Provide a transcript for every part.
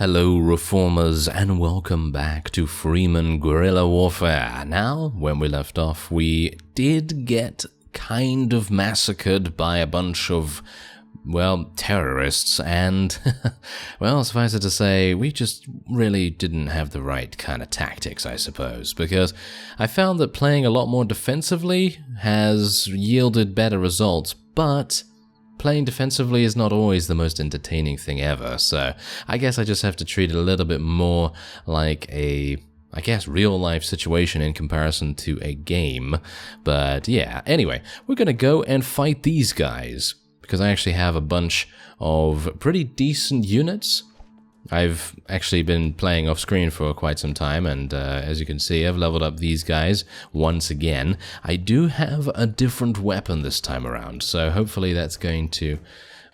Hello Reformers and welcome back to Freeman Guerrilla Warfare. Now, when we left off, we did get kind of massacred by a bunch of, well, terrorists and, well, suffice it to say, we just really didn't have the right kind of tactics, I suppose, because I found that playing a lot more defensively has yielded better results, but playing defensively is not always the most entertaining thing ever, so I guess I just have to treat it a little bit more like a, I guess, real-life situation in comparison to a game. But yeah, anyway, we're gonna go and fight these guys, because I actually have a bunch of pretty decent units. I've actually been playing off-screen for quite some time, and as you can see, I've leveled up these guys once again. I do have a different weapon this time around, so hopefully that's going to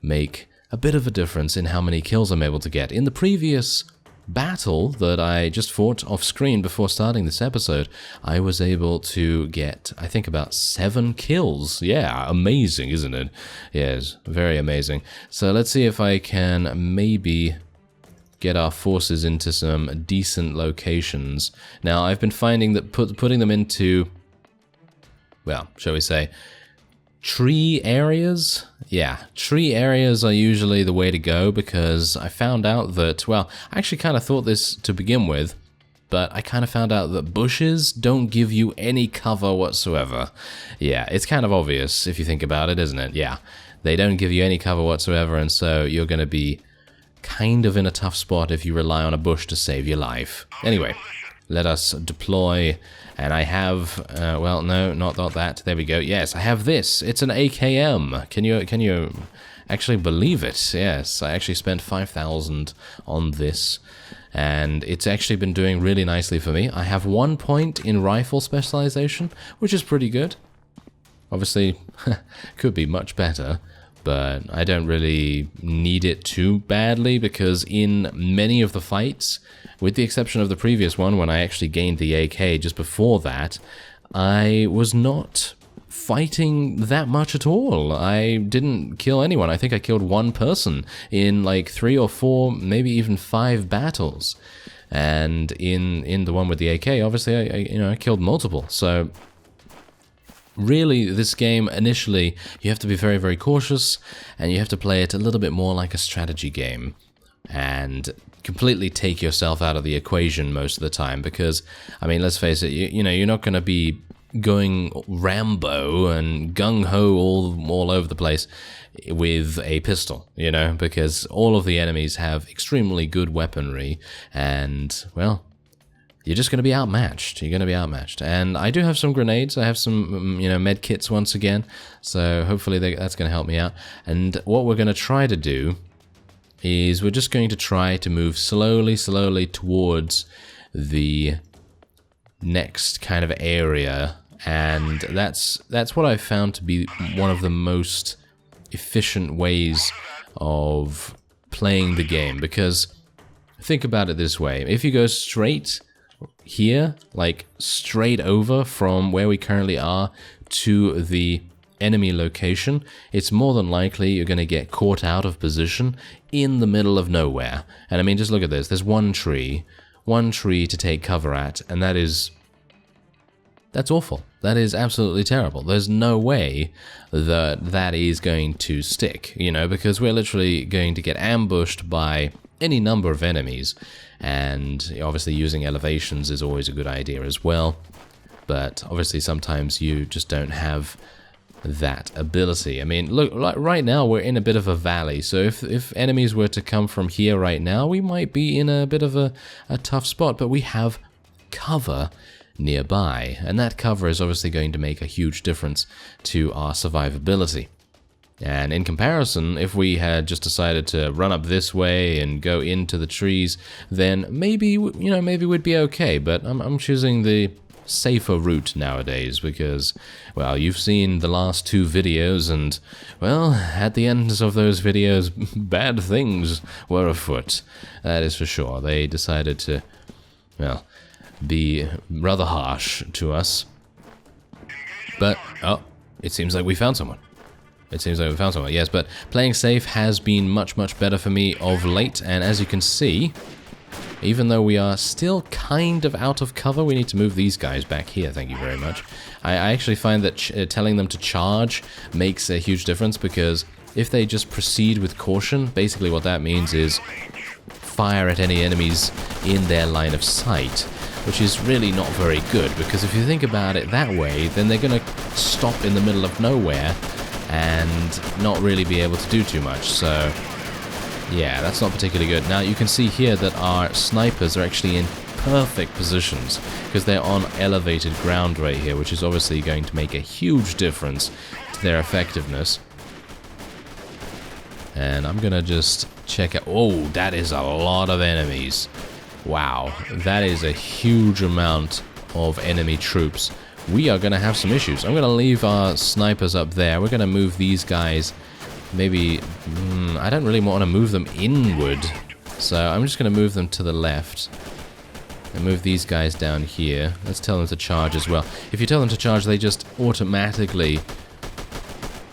make a bit of a difference in how many kills I'm able to get. In the previous battle that I just fought off-screen before starting this episode, I was able to get, I think, about 7 kills. Yeah, amazing, isn't it? Yes, very amazing. So let's see if I can maybe get our forces into some decent locations. Now, I've been finding that putting them into, well, shall we say, tree areas? Yeah, tree areas are usually the way to go, because I found out that, well, I actually kind of thought this to begin with, but I kind of found out that bushes don't give you any cover whatsoever. Yeah, it's kind of obvious if you think about it, isn't it? Yeah, they don't give you any cover whatsoever, and so you're going to be kind of in a tough spot if you rely on a bush to save your life. Anyway, let us deploy, and I have, well, no, not that, there we go. Yes, I have this. It's an AKM. Can you actually believe it? Yes, I actually spent 5,000 on this, and it's actually been doing really nicely for me. I have 1 point in rifle specialization, which is pretty good. Obviously, could be much better, but I don't really need it too badly, because in many of the fights, with the exception of the previous one when I actually gained the AK just before that, I was not fighting that much at all. I didn't kill anyone. I think I killed 1 person in like 3 or 4, maybe even 5 battles. And in the one with the AK, obviously, I killed multiple. So really, this game, initially, you have to be very, very cautious, and you have to play it a little bit more like a strategy game, and completely take yourself out of the equation most of the time, because, I mean, let's face it, you're not going to be going Rambo and gung-ho all over the place with a pistol, because all of the enemies have extremely good weaponry, and, well, you're just going to be outmatched. You're going to be outmatched. And I do have some grenades. I have some, med kits once again. So hopefully that's going to help me out. And what we're going to try to do is we're just going to try to move slowly towards the next kind of area. And that's what I've found to be one of the most efficient ways of playing the game. Because think about it this way. If you go straight here, like straight over from where we currently are to the enemy location, it's more than likely you're going to get caught out of position in the middle of nowhere. And I mean, just look at this. There's one tree to take cover at, and that's awful. That is absolutely terrible. There's no way that is going to stick, because we're literally going to get ambushed by any number of enemies, and obviously using elevations is always a good idea as well, but obviously sometimes you just don't have that ability. I mean, look, like right now we're in a bit of a valley, so if enemies were to come from here right now, we might be in a bit of a tough spot, but we have cover nearby, and that cover is obviously going to make a huge difference to our survivability. And in comparison, if we had just decided to run up this way and go into the trees, then maybe, maybe we'd be okay. But I'm choosing the safer route nowadays because, well, you've seen the last 2 videos, and, well, at the ends of those videos, bad things were afoot. That is for sure. They decided to, well, be rather harsh to us. But, oh, it seems like we found someone. Yes, but playing safe has been much, much better for me of late, and as you can see, even though we are still kind of out of cover. We need to move these guys back here, thank you very much. I actually find that telling them to charge makes a huge difference, because if they just proceed with caution, basically what that means is fire at any enemies in their line of sight, which is really not very good, because if you think about it that way, then they're going to stop in the middle of nowhere and not really be able to do too much. So yeah, that's not particularly good. Now you can see here that our snipers are actually in perfect positions, because they're on elevated ground right here, which is obviously going to make a huge difference to their effectiveness. And I'm gonna just check out. Oh, that is a lot of enemies. Wow, that is a huge amount of enemy troops. We are gonna have some issues. I'm gonna leave our snipers up there. We're gonna move these guys. Maybe I don't really want to move them inward, so I'm just gonna move them to the left. And move these guys down here. Let's tell them to charge as well. If you tell them to charge, they just automatically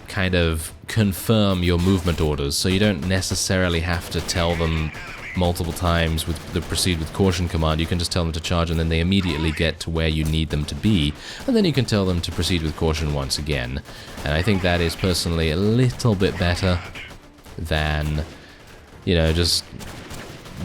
kind of confirm your movement orders, so you don't necessarily have to tell them multiple times with the proceed with caution command. You can just tell them to charge, and then they immediately get to where you need them to be, and then you can tell them to proceed with caution once again. And I think that is personally a little bit better than, you know, just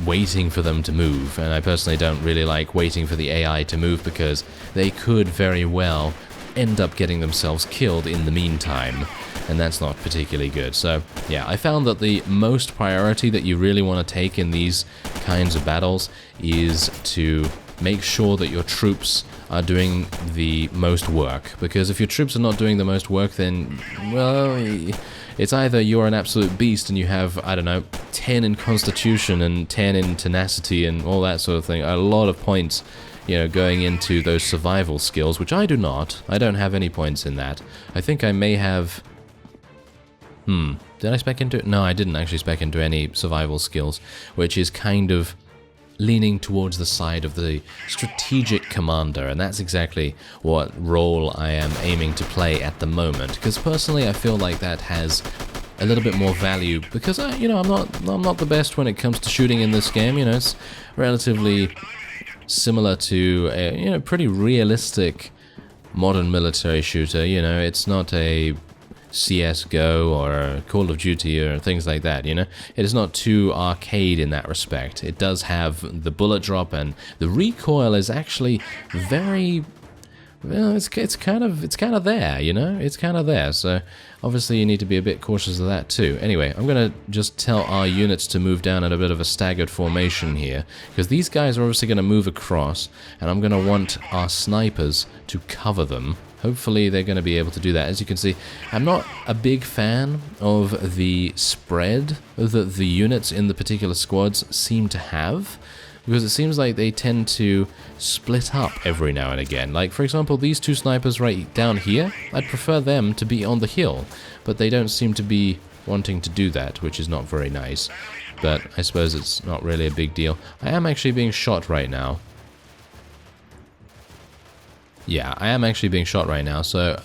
waiting for them to move. And I personally don't really like waiting for the AI to move, because they could very well end up getting themselves killed in the meantime, and that's not particularly good. So yeah, I found that the most priority that you really want to take in these kinds of battles is to make sure that your troops are doing the most work, because if your troops are not doing the most work, then, well, it's either you're an absolute beast and you have, I don't know, 10 in constitution and 10 in tenacity and all that sort of thing, a lot of points, you know, going into those survival skills, which I do not. I don't have any points in that. I think I may have... Did I spec into it? No, I didn't actually spec into any survival skills, which is kind of leaning towards the side of the strategic commander, and that's exactly what role I am aiming to play at the moment, because personally I feel like that has a little bit more value, because you know, I'm not the best when it comes to shooting in this game. You know, it's relatively similar to a, you know, pretty realistic modern military shooter. You know, it's not a CSGO or Call of Duty or things like that, you know? It is not too arcade in that respect. It does have the bullet drop, and the recoil is actually very... well, it's kind of there, you know? It's kind of there, so obviously you need to be a bit cautious of that too. Anyway, I'm going to just tell our units to move down in a bit of a staggered formation here, because these guys are obviously going to move across, and I'm going to want our snipers to cover them. Hopefully they're going to be able to do that. As you can see, I'm not a big fan of the spread that the units in the particular squads seem to have, because it seems like they tend to split up every now and again. Like, for example, these two snipers right down here, I'd prefer them to be on the hill, but they don't seem to be wanting to do that, which is not very nice. But I suppose it's not really a big deal. I am actually being shot right now. Yeah, I am actually being shot right now, so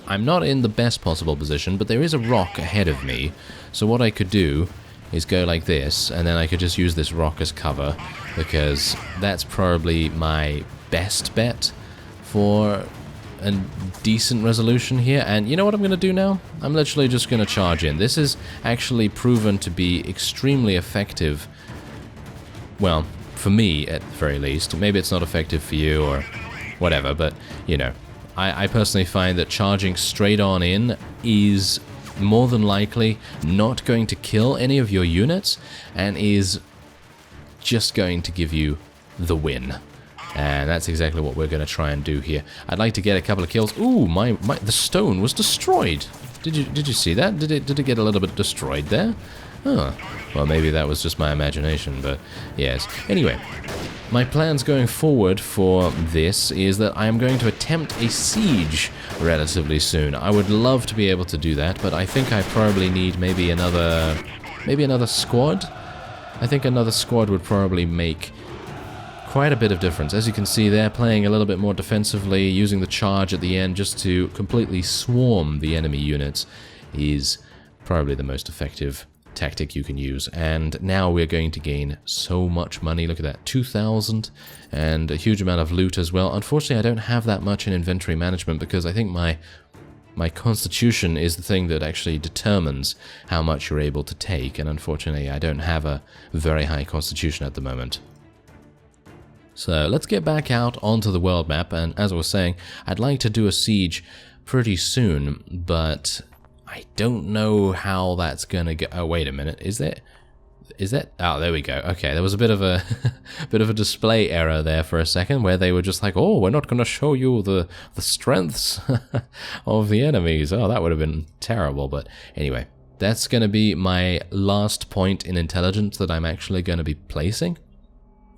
I'm not in the best possible position, but there is a rock ahead of me, so what I could do is go like this, and then I could just use this rock as cover, because that's probably my best bet for a decent resolution here. And you know what I'm going to do now? I'm literally just going to charge in. This is actually proven to be extremely effective, well, for me at the very least. Maybe it's not effective for you or whatever, but, you know, I personally find that charging straight on in is more than likely not going to kill any of your units, and is just going to give you the win. And that's exactly what we're going to try and do here. I'd like to get a couple of kills. Ooh, the stone was destroyed. Did you see that? Did it get a little bit destroyed there? Oh, well, maybe that was just my imagination, but yes. Anyway, my plans going forward for this is that I am going to attempt a siege relatively soon. I would love to be able to do that, but I think I probably need maybe another squad. I think another squad would probably make quite a bit of difference. As you can see, they're playing a little bit more defensively, using the charge at the end just to completely swarm the enemy units is probably the most effective tactic you can use. And now we're going to gain so much money. Look at that, 2,000, and a huge amount of loot as well. Unfortunately, I don't have that much in inventory management because I think my constitution is the thing that actually determines how much you're able to take, and unfortunately I don't have a very high constitution at the moment. So let's get back out onto the world map, and as I was saying, I'd like to do a siege pretty soon, but I don't know how that's gonna go. Oh, wait a minute, is that? Oh, there we go. Okay, there was a bit of a bit of a display error there for a second, where they were just like, "Oh, we're not going to show you the strengths of the enemies." Oh, that would have been terrible. But anyway, that's going to be my last point in intelligence that I'm actually going to be placing.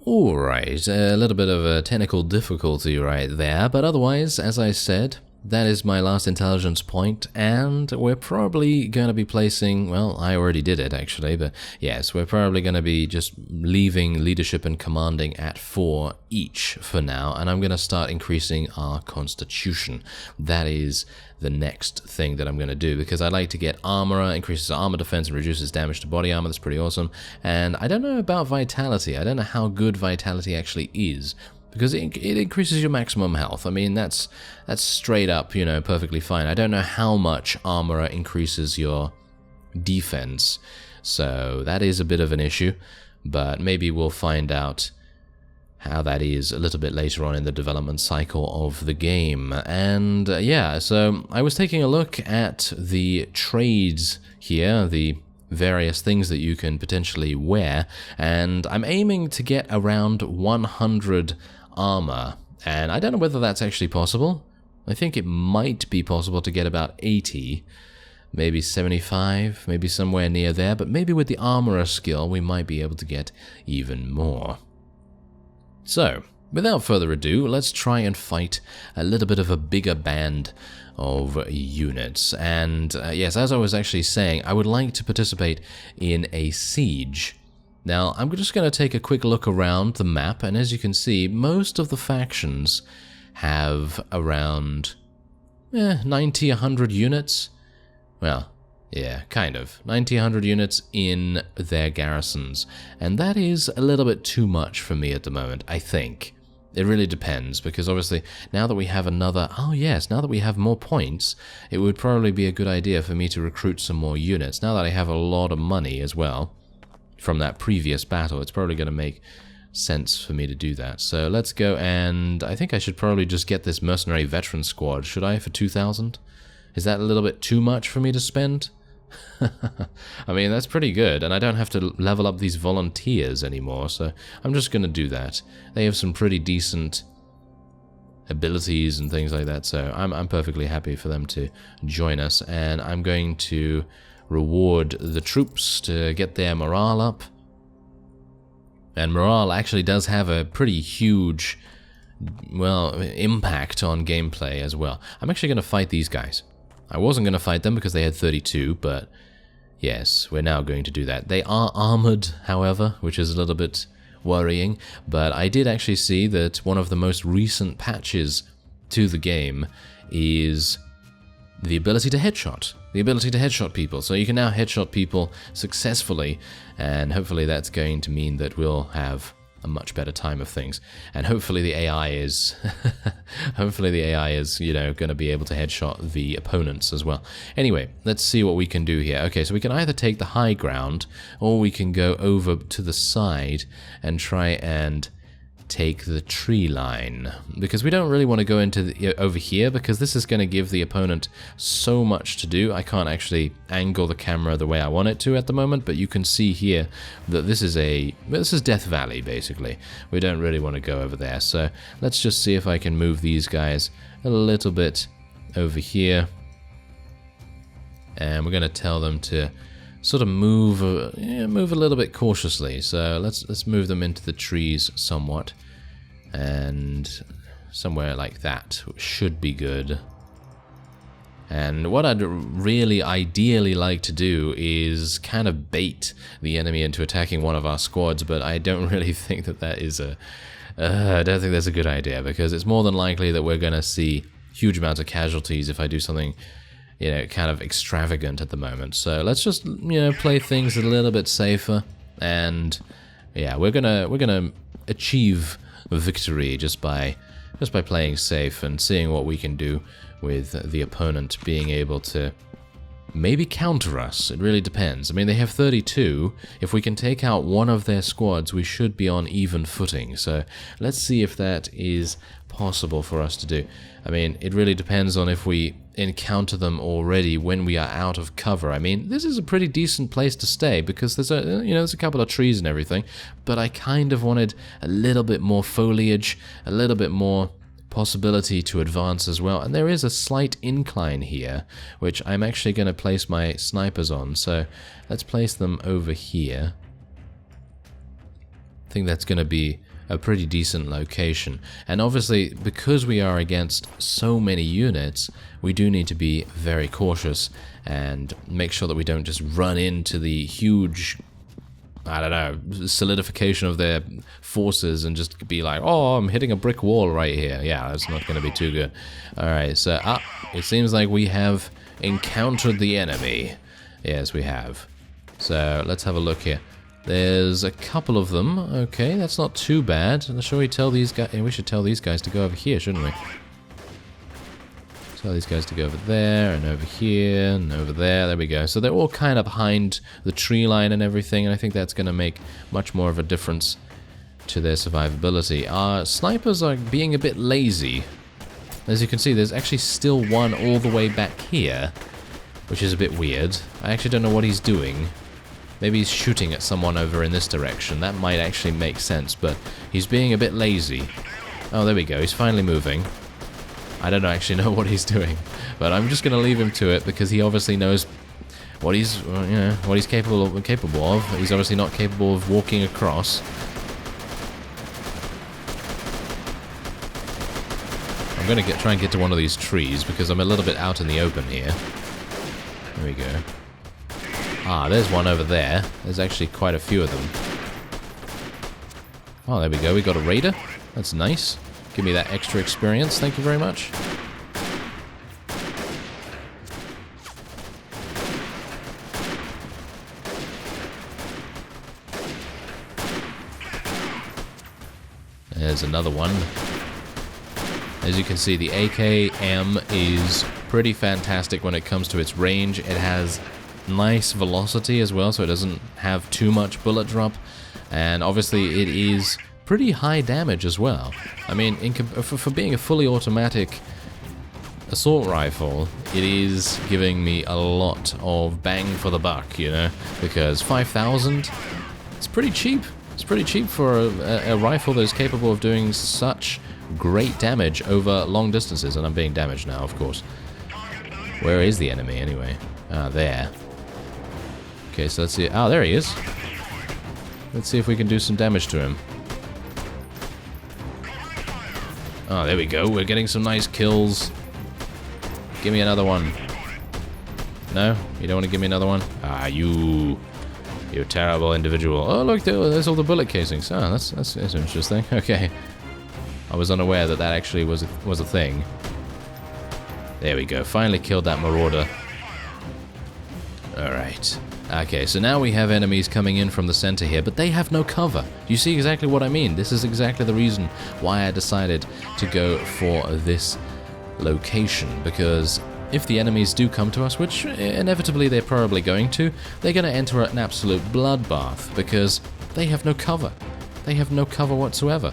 All right, a little bit of a technical difficulty right there, but otherwise, as I said, that is my last intelligence point, and we're probably going to be placing, well, I already did it actually, but yes, we're probably going to be just leaving leadership and commanding at 4 each for now, and I'm going to start increasing our constitution. That is the next thing that I'm going to do, because I like to get armor, increases armor defense and reduces damage to body armor. That's pretty awesome. And I don't know about vitality. I don't know how good vitality actually is, because it increases your maximum health. I mean, that's straight up, you know, perfectly fine. I don't know how much armor increases your defense, so that is a bit of an issue, but maybe we'll find out how that is a little bit later on in the development cycle of the game. And yeah, so I was taking a look at the trades here, the various things that you can potentially wear, and I'm aiming to get around 100 armor, and I don't know whether that's actually possible. I think it might be possible to get about 80, maybe 75, maybe somewhere near there, but maybe with the armorer skill we might be able to get even more. So, without further ado, let's try and fight a little bit of a bigger band of units. And yes, as I was actually saying, I would like to participate in a siege. Now, I'm just going to take a quick look around the map, and as you can see, most of the factions have around 90, 100 units. Well, yeah, kind of. 90, 100 units in their garrisons, and that is a little bit too much for me at the moment, I think. It really depends, because obviously, now that we have another... Oh yes, now that we have more points, it would probably be a good idea for me to recruit some more units. Now that I have a lot of money as well from that previous battle, it's probably going to make sense for me to do that. So let's go, and I think I should probably just get this mercenary veteran squad. Should I, for 2,000? Is that a little bit too much for me to spend? I mean, that's pretty good, and I don't have to level up these volunteers anymore, so I'm just going to do that. They have some pretty decent abilities and things like that, so I'm perfectly happy for them to join us, and I'm going to reward the troops to get their morale up. And morale actually does have a pretty huge, well, impact on gameplay as well. I'm actually going to fight these guys. I wasn't going to fight them because they had 32, but yes, we're now going to do that. They are armored, however, which is a little bit worrying, but I did actually see that one of the most recent patches to the game is the ability to headshot. The ability to headshot people. So you can now headshot people successfully, and hopefully that's going to mean that we'll have a much better time of things. And hopefully the AI is hopefully the AI is, you know, going to be able to headshot the opponents as well. Anyway, let's see what we can do here. Okay, so we can either take the high ground, or we can go over to the side and try and take the tree line, because we don't really want to go into over here, because this is going to give the opponent so much to do. I can't actually angle the camera the way I want it to at the moment, but you can see here that this is Death Valley, basically. We don't really want to go over there, so let's just see if I can move these guys a little bit over here, and we're going to tell them to sort of move a little bit cautiously. So let's move them into the trees somewhat, and somewhere like that should be good. And what I'd really ideally like to do is kind of bait the enemy into attacking one of our squads, but I don't really think that is I don't think that's a good idea, because it's more than likely that we're going to see huge amounts of casualties if I do something you know, kind of extravagant at the moment. So let's just, you know, play things a little bit safer, and yeah, we're gonna achieve victory just by playing safe and seeing what we can do with the opponent being able to maybe counter us. It really depends. I mean, they have 32. If we can take out one of their squads, we should be on even footing. So let's see if that is possible for us to do. I mean, it really depends on if we encounter them already when we are out of cover. I mean, this is a pretty decent place to stay because there's there's a couple of trees and everything, but I kind of wanted a little bit more foliage, a little bit more possibility to advance as well. And there is a slight incline here, which I'm actually going to place my snipers on. So let's place them over here. I think that's going to be a pretty decent location. And obviously, because we are against so many units, we do need to be very cautious and make sure that we don't just run into the huge, I don't know, solidification of their forces and just be like, oh, I'm hitting a brick wall right here. Yeah, that's not going to be too good. Alright, so it seems like we have encountered the enemy. Yes, we have. So let's have a look here. There's a couple of them. Okay, that's not too bad. Shall we tell these guys? We should tell these guys to go over here, shouldn't we? Tell these guys to go over there, and over here, and over there. There we go. So they're all kind of behind the tree line and everything, and I think that's going to make much more of a difference to their survivability. Our snipers are being a bit lazy. As you can see, there's actually still one all the way back here, which is a bit weird. I actually don't know what he's doing. Maybe he's shooting at someone over in this direction. That might actually make sense, but he's being a bit lazy. Oh, there we go. He's finally moving. I don't actually know what he's doing, but I'm just going to leave him to it because he obviously knows what he's, what he's capable of. He's obviously not capable of walking across. I'm going to try and get to one of these trees because I'm a little bit out in the open here. There we go. Ah, there's one over there. There's actually quite a few of them. Oh, there we go. We got a raider. That's nice. Give me that extra experience. Thank you very much. There's another one. As you can see, the AKM is pretty fantastic when it comes to its range. It has nice velocity as well, so it doesn't have too much bullet drop, and obviously it is pretty high damage as well. I mean, for being a fully automatic assault rifle, it is giving me a lot of bang for the buck, you know, because 5,000, it's pretty cheap. It's pretty cheap for a rifle that is capable of doing such great damage over long distances, and I'm being damaged now, of course. Where is the enemy anyway? Ah, there. Okay, so let's see. Oh, there he is. Let's see if we can do some damage to him. Oh, there we go. We're getting some nice kills. Give me another one. No? You don't want to give me another one? Ah, you terrible individual. Oh, look, there's all the bullet casings. Oh, that's interesting. Okay. I was unaware that actually was a thing. There we go. Finally killed that marauder. Alright. Okay, so now we have enemies coming in from the center here, but they have no cover. Do you see exactly what I mean? This is exactly the reason why I decided to go for this location, because if the enemies do come to us, which inevitably they're probably going to, they're going to enter an absolute bloodbath, because they have no cover. They have no cover whatsoever,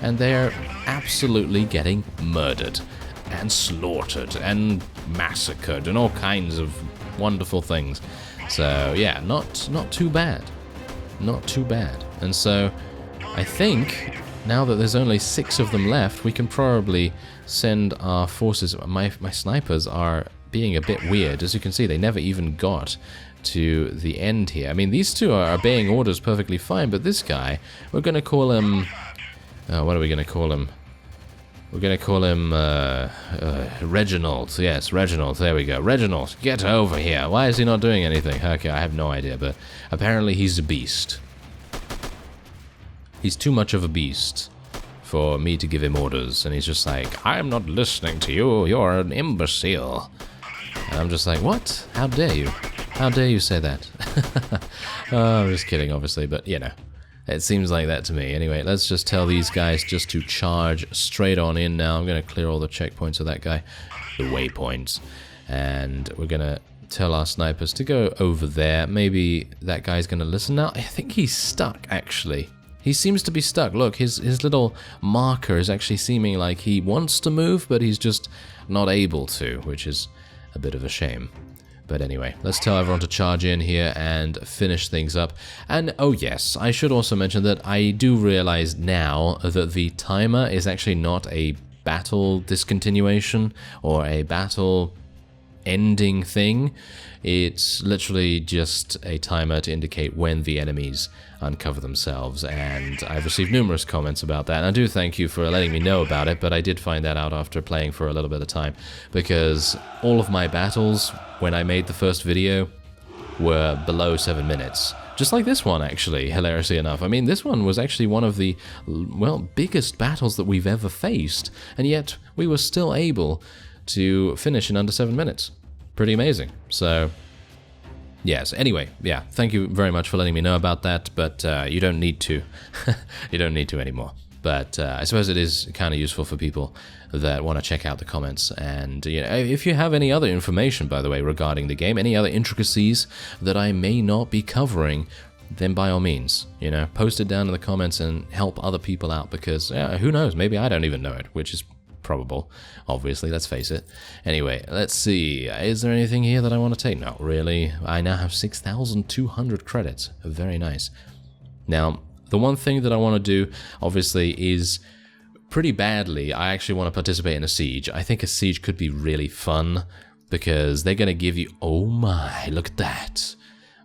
and they're absolutely getting murdered, and slaughtered, and massacred, and all kinds of wonderful things. So yeah, not too bad. Not too bad. And so I think now that there's only 6 of them left, we can probably send our forces. My snipers are being a bit weird. As you can see, they never even got to the end here. I mean, these two are obeying orders perfectly fine, but this guy, we're going to call him... what are we going to call him? We're going to call him Reginald. Yes, Reginald. There we go. Reginald, get over here. Why is he not doing anything? Okay, I have no idea, but apparently he's a beast. He's too much of a beast for me to give him orders, and he's just like, I'm not listening to you. You're an imbecile. And I'm just like, what? How dare you? How dare you say that? Oh, I'm just kidding, obviously, but, you know, it seems like that to me. Anyway, let's just tell these guys just to charge straight on in now. I'm going to clear all the checkpoints of that guy, the waypoints, and we're going to tell our snipers to go over there. Maybe that guy's going to listen now. I think he's stuck, actually. He seems to be stuck. Look, his little marker is actually seeming like he wants to move, but he's just not able to, which is a bit of a shame. But anyway, let's tell everyone to charge in here and finish things up. And, oh yes, I should also mention that I do realize now that the timer is actually not a battle discontinuation or a battle ending thing. It's literally just a timer to indicate when the enemies uncover themselves, and I've received numerous comments about that, and I do thank you for letting me know about it, but I did find that out after playing for a little bit of time, because all of my battles, when I made the first video, were below 7 minutes. Just like this one, actually, hilariously enough. I mean, this one was actually one of the, well, biggest battles that we've ever faced, and yet we were still able to finish in under 7 minutes. Pretty amazing. So, yes. Anyway, yeah, thank you very much for letting me know about that, but you don't need to. You don't need to anymore. But I suppose it is kind of useful for people that want to check out the comments. And you know, if you have any other information, by the way, regarding the game, any other intricacies that I may not be covering, then by all means, you know, post it down in the comments and help other people out, because who knows, maybe I don't even know it, which is probable, obviously, let's face it. Anyway, let's see, is there anything here that I want to take? Not really. I now have 6,200 credits. Very nice. Now, the one thing that I want to do, obviously, is pretty badly, I actually want to participate in a siege. I think a siege could be really fun, because they're going to give you, oh my, look at that.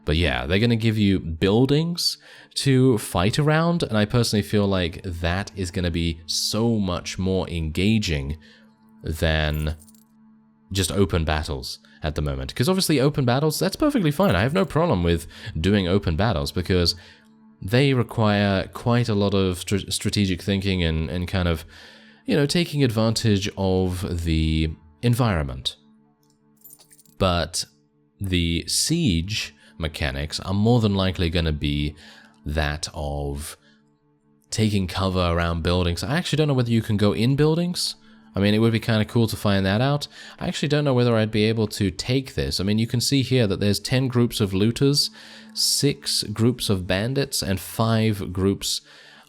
But yeah, they're going to give you buildings to fight around, and I personally feel like that is going to be so much more engaging than just open battles at the moment. Because obviously open battles, that's perfectly fine. I have no problem with doing open battles, because they require quite a lot of strategic thinking and kind of, you know, taking advantage of the environment. But the siege mechanics are more than likely going to be that of taking cover around buildings. I actually don't know whether you can go in buildings. I mean, it would be kind of cool to find that out. I actually don't know whether I'd be able to take this. I mean, you can see here that there's 10 groups of looters, 6 groups of bandits, and 5 groups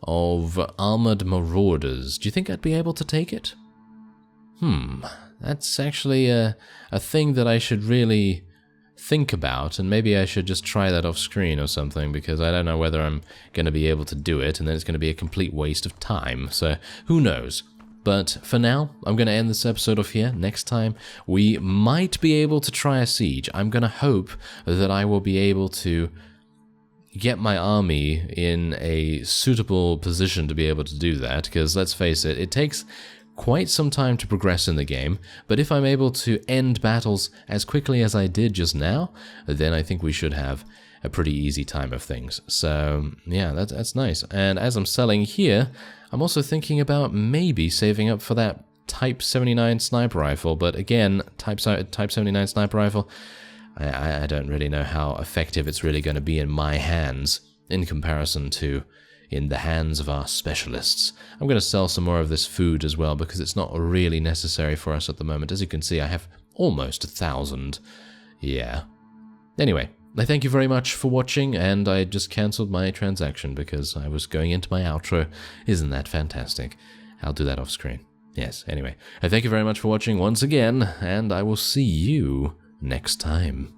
of armored marauders. Do you think I'd be able to take it? That's actually a thing that I should really think about, and maybe I should just try that off screen or something, because I don't know whether I'm going to be able to do it, and then it's going to be a complete waste of time, so who knows. But for now, I'm going to end this episode off here. Next time, we might be able to try a siege. I'm going to hope that I will be able to get my army in a suitable position to be able to do that, because let's face it, it takes quite some time to progress in the game, but if I'm able to end battles as quickly as I did just now, then I think we should have a pretty easy time of things. So yeah, that's nice. And as I'm selling here, I'm also thinking about maybe saving up for that Type 79 sniper rifle, but again, Type 79 sniper rifle, I don't really know how effective it's really going to be in my hands in comparison to in the hands of our specialists. I'm going to sell some more of this food as well, because it's not really necessary for us at the moment. As you can see, I have almost 1,000. Yeah. Anyway, I thank you very much for watching, and I just cancelled my transaction because I was going into my outro. Isn't that fantastic? I'll do that off screen. Yes, anyway, I thank you very much for watching once again, and I will see you next time.